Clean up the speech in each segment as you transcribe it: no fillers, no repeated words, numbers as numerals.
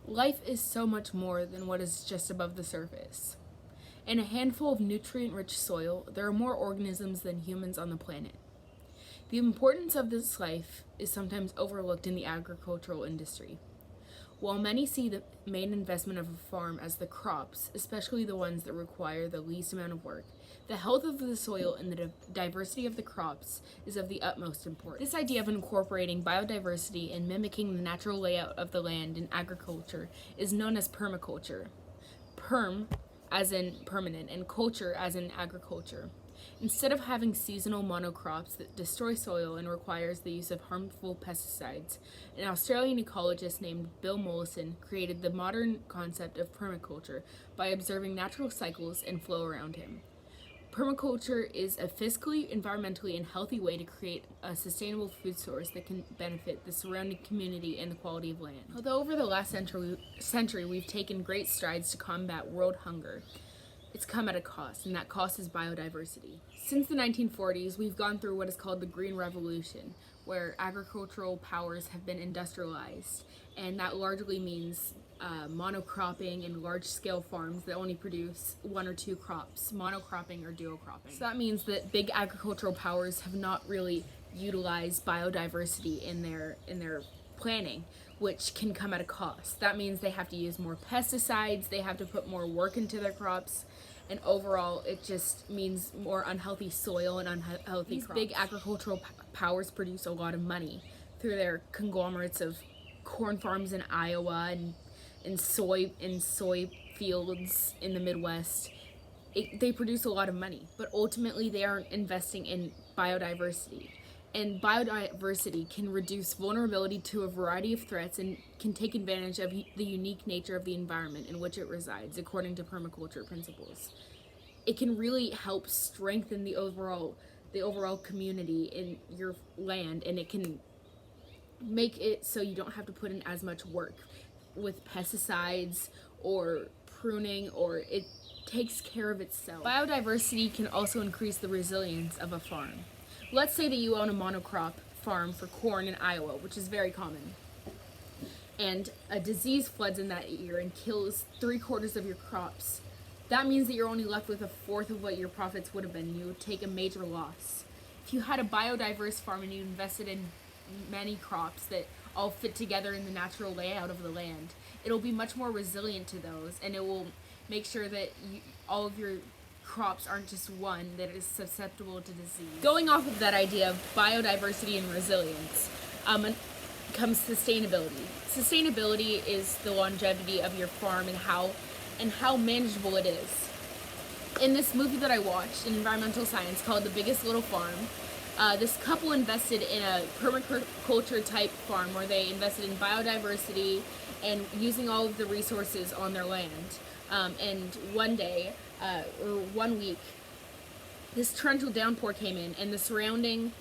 Life is so much more than what is just above the surface. In a handful of nutrient-rich soil, there are more organisms than humans on the planet. The importance of this life is sometimes overlooked in the agricultural industry. While many see the main investment of a farm as the crops, especially the ones that require the least amount of work, the health of the soil and the diversity of the crops is of the utmost importance. This idea of incorporating biodiversity and mimicking the natural layout of the land in agriculture is known as permaculture. Perm, as in permanent, and culture, as in agriculture. Instead of having seasonal monocrops that destroy soil and requires the use of harmful pesticides, an Australian ecologist named Bill Mollison created the modern concept of permaculture by observing natural cycles and flow around him. Permaculture is a fiscally, environmentally, and healthy way to create a sustainable food source that can benefit the surrounding community and the quality of land. Although over the last century we've taken great strides to combat world hunger, it's come at a cost, and that cost is biodiversity. Since the 1940s, we've gone through what is called the Green Revolution, where agricultural powers have been industrialized, and that largely means monocropping and large-scale farms that only produce one or two crops, monocropping or duocropping. So that means that big agricultural powers have not really utilized biodiversity in their planning, which can come at a cost. That means they have to use more pesticides, they have to put more work into their crops, and overall it just means more unhealthy soil and unhealthy crops. These big agricultural powers produce a lot of money through their conglomerates of corn farms in Iowa and soy fields in the Midwest. They produce a lot of money, but ultimately they aren't investing in biodiversity. And biodiversity can reduce vulnerability to a variety of threats and can take advantage of the unique nature of the environment in which it resides, according to permaculture principles. It can really help strengthen the overall community in your land, and it can make it so you don't have to put in as much work with pesticides or pruning, or it takes care of itself. Biodiversity can also increase the resilience of a farm. Let's say that you own a monocrop farm for corn in Iowa, which is very common, and a disease floods in that year and kills 3/4 of your crops. That means that you're only left with 1/4 of what your profits would have been. You would take a major loss. If you had a biodiverse farm and you invested in many crops that all fit together in the natural layout of the land, it'll be much more resilient to those, and it will make sure that all of your crops aren't just one that is susceptible to disease. Going off of that idea of biodiversity and resilience, comes sustainability. Sustainability is the longevity of your farm and how manageable it is. In this movie that I watched in environmental science called The Biggest Little Farm, this couple invested in a permaculture type farm where they invested in biodiversity and using all of the resources on their land. And one day, or 1 week, this torrential downpour came in, and the surrounding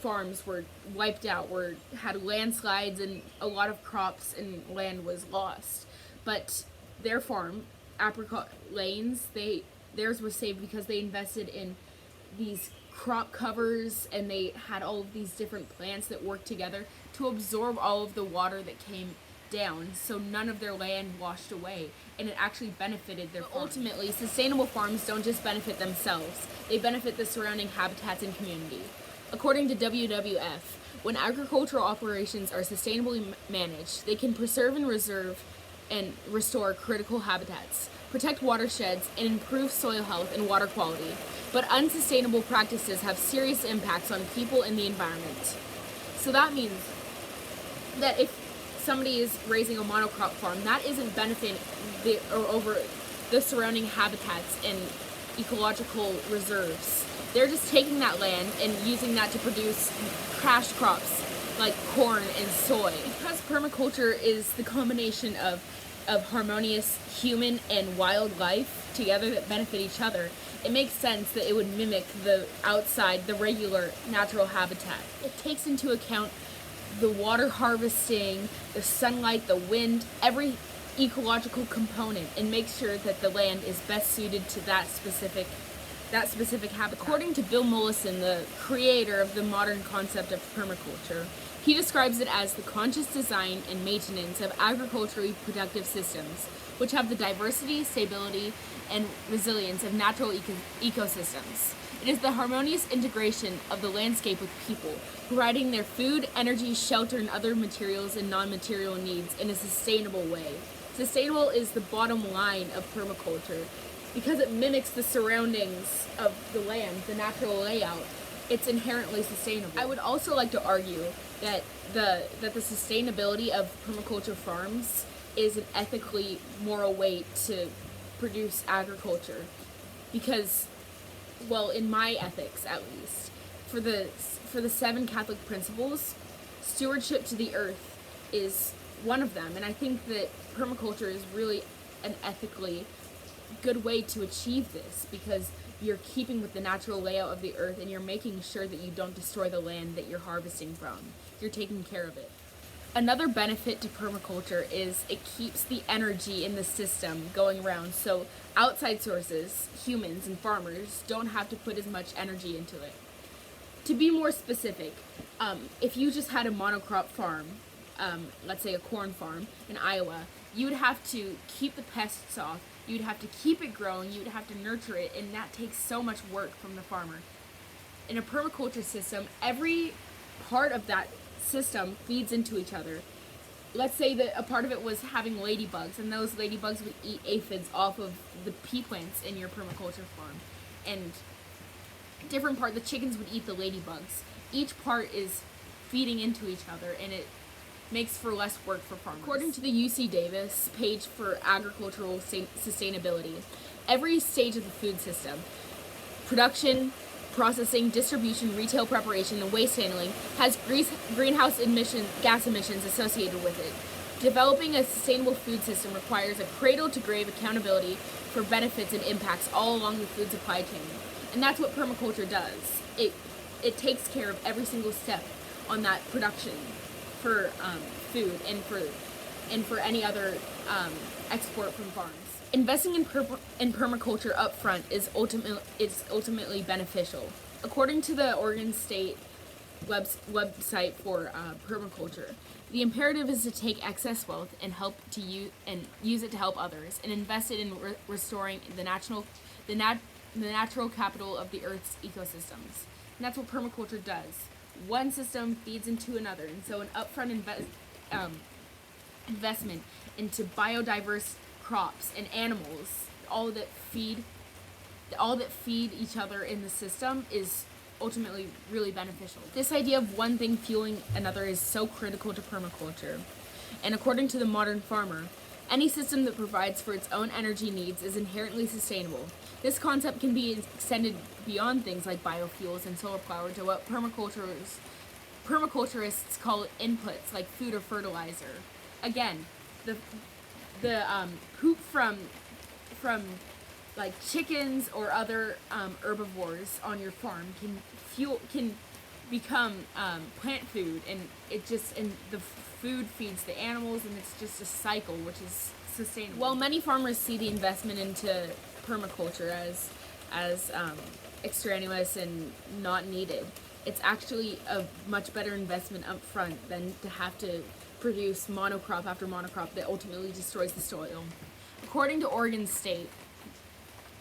farms were wiped out, had landslides, and a lot of crops and land was lost. But their farm, Apricot Lanes, theirs was saved because they invested in these crop covers, and they had all of these different plants that worked together to absorb all of the water that came down, so none of their land washed away, and it actually benefited their farm. Ultimately, sustainable farms don't just benefit themselves, they benefit the surrounding habitats and community. According to WWF, when agricultural operations are sustainably managed, they can preserve and restore critical habitats, protect watersheds, and improve soil health and water quality. But unsustainable practices have serious impacts on people and the environment. So that means that if somebody is raising a monocrop farm, that isn't benefiting over the surrounding habitats and ecological reserves. They're just taking that land and using that to produce cash crops like corn and soy. Because permaculture is the combination of harmonious human and wildlife together that benefit each other, it makes sense that it would mimic the regular natural habitat. It takes into account the water harvesting, the sunlight, the wind, every ecological component, and make sure that the land is best suited to that specific habitat. According to Bill Mollison, the creator of the modern concept of permaculture, He describes it as the conscious design and maintenance of agriculturally productive systems, which have the diversity, stability, and resilience of natural ecosystems. It is the harmonious integration of the landscape with people, providing their food, energy, shelter, and other materials and non-material needs in a sustainable way. Sustainable is the bottom line of permaculture. Because it mimics the surroundings of the land, the natural layout, it's inherently sustainable. I would also like to argue that the sustainability of permaculture farms is an ethically moral way to produce agriculture, because, well, in my ethics at least, for the 7 Catholic principles, stewardship to the earth is one of them, and I think that permaculture is really an ethically good way to achieve this, because you're keeping with the natural layout of the earth and you're making sure that you don't destroy the land that you're harvesting from. You're taking care of it. Another benefit to permaculture is it keeps the energy in the system going around, so outside sources, humans and farmers, don't have to put as much energy into it. To be more specific, if you just had a monocrop farm, let's say a corn farm in Iowa, you would have to keep the pests off, you'd have to keep it growing, you'd have to nurture it, and that takes so much work from the farmer. In a permaculture system, every part of that system feeds into each other. Let's say that a part of it was having ladybugs, and those ladybugs would eat aphids off of the pea plants in your permaculture farm. And different part, the chickens would eat the ladybugs. Each part is feeding into each other, and it makes for less work for farmers. According to the UC Davis page for agricultural sustainability, every stage of the food system, production, processing, distribution, retail preparation, and waste handling, has greenhouse gas emissions associated with it. Developing a sustainable food system requires a cradle-to-grave accountability for benefits and impacts all along the food supply chain. And that's what permaculture does. It takes care of every single step on that production for food and for any other export from farms. Investing in permaculture upfront is ultimately beneficial. According to the Oregon State website for permaculture, the imperative is to take excess wealth and use it to help others, and invest it in restoring the natural capital of the Earth's ecosystems. And that's what permaculture does. One system feeds into another, and so an upfront investment into biodiverse crops and animals, all that feed each other in the system, is ultimately really beneficial. This idea of one thing fueling another is so critical to permaculture. And according to the modern farmer, any system that provides for its own energy needs is inherently sustainable. This concept can be extended beyond things like biofuels and solar power to what permaculturists call inputs like food or fertilizer. Again, the poop from like chickens or other herbivores on your farm can become plant food, and the food feeds the animals, and it's just a cycle which is sustainable. While many farmers see the investment into permaculture as extraneous and not needed, it's actually a much better investment up front than to have to produce monocrop after monocrop that ultimately destroys the soil. According to Oregon State,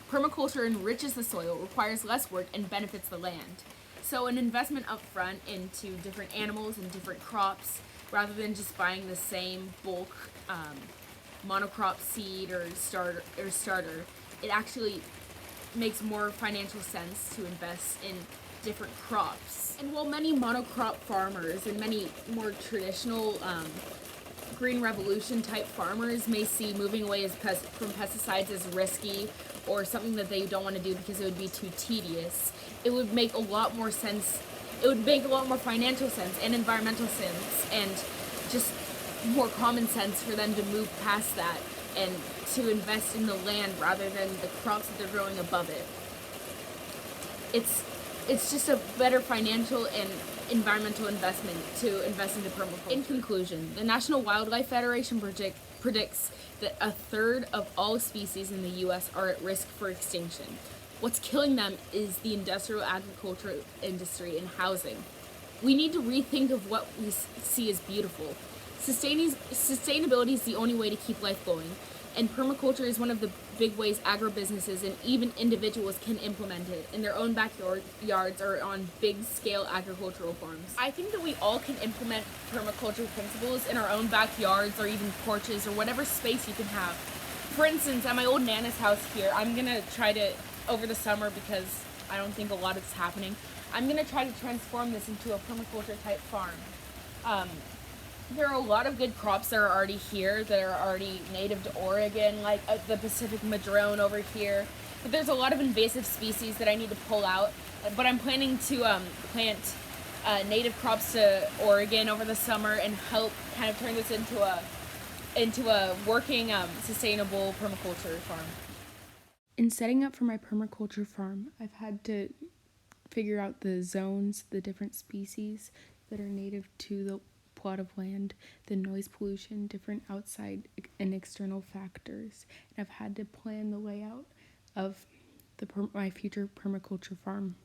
permaculture enriches the soil, requires less work, and benefits the land. So an investment up front into different animals and different crops, rather than just buying the same bulk monocrop seed or starter, it actually makes more financial sense to invest in different crops. And while many monocrop farmers and many more traditional green revolution type farmers may see moving away from pesticides as risky or something that they don't want to do because it would be too tedious, it would make a lot more sense. It would make a lot more financial sense and environmental sense and just more common sense for them to move past that and to invest in the land rather than the crops that they're growing above it. It's just a better financial and environmental investment to invest into permaculture. In conclusion, the National Wildlife Federation predicts that 1/3 of all species in the U.S. are at risk for extinction. What's killing them is the industrial agriculture industry and housing. We need to rethink of what we see as beautiful. Sustainability is the only way to keep life going, and permaculture is one of the big ways agribusinesses and even individuals can implement it in their own backyards or on big-scale agricultural farms. I think that we all can implement permaculture principles in our own backyards or even porches or whatever space you can have. For instance, at my old Nana's house here, I'm going to try to, over the summer, because I don't think a lot is happening, I'm going to try to transform this into a permaculture type farm. There are a lot of good crops that are already here, that are already native to Oregon, like the Pacific madrone over here. But there's a lot of invasive species that I need to pull out. But I'm planning to plant native crops to Oregon over the summer and help kind of turn this into a working sustainable permaculture farm. In setting up for my permaculture farm, I've had to figure out the zones, the different species that are native to the plot of land, the noise pollution, different outside and external factors. And I've had to plan the layout of my future permaculture farm.